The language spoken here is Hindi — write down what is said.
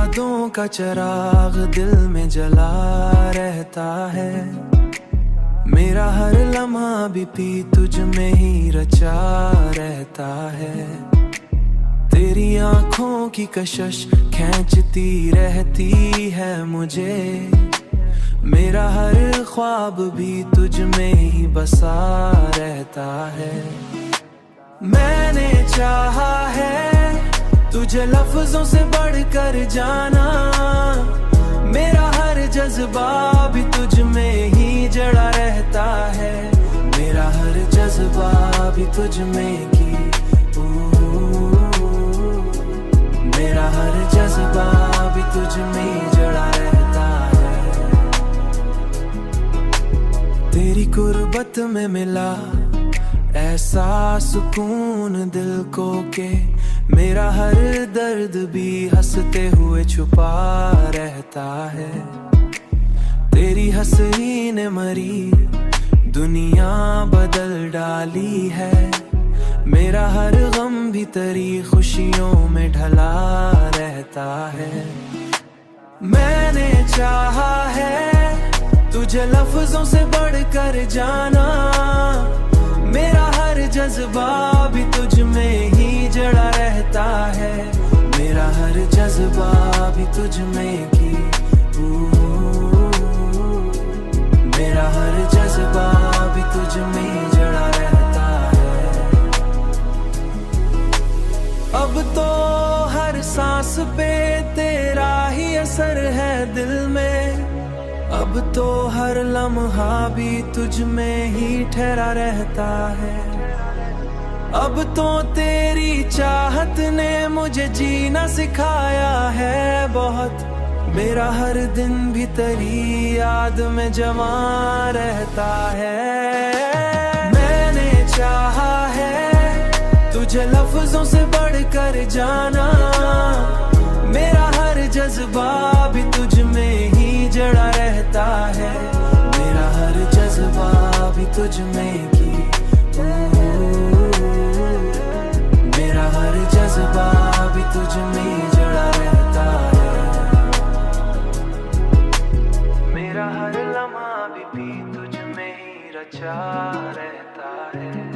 यादों का चिराग दिल में जला रहता है। मेरा हर लम्हा भी पी तुझ में ही रचा रहता है। तेरी आंखों की कशिश खींचती रहती है मुझे। मेरा हर ख्वाब भी तुझ में ही बसा रहता है। मैंने चाहा है तुझे लफ्जों से बढ़कर जाना। मेरा हर जज्बा भी तुझ में ही जड़ा रहता है। मेरा हर जज्बा भी तुझ में ही मेरा हर जज्बा भी तुझ में ही जड़ा रहता है। तेरी कुर्बत में मिला ऐसा सुकून दिल को के मेरा हर दर्द भी हंसते हुए छुपा रहता है। तेरी हंसी ने मरी दुनिया बदल डाली है। मेरा हर गम भी तेरी खुशियों में ढला रहता है। मैंने चाहा है तुझे लफ्जों से बढ़कर जाना। मेरा हर जज्बा भी तुझ में ही जड़ा रहता है। मेरा हर जज्बा भी तुझ में ही मेरा हर जज्बा भी तुझ में ही जड़ा रहता है। अब तो हर सांस पे तेरा ही असर है दिल में। अब तो हर लम्हा भी तुझ में ही ठहरा रहता है। अब तो तेरी चाहत ने मुझे जीना सिखाया है बहुत। मेरा हर दिन भी तेरी याद में जमा रहता है। मैंने चाहा है तुझे लफ्जों से बढ़कर जाना। मेरा हर जज्बा भी तुझ में ही जड़ा रहता है। मेरा हर जज्बा भी तुझ में ही मेरा हर जज्बा भी तुझ में ही जड़ा रहता है। मेरा हर लम्हा भी तुझ में ही रचा रहता है।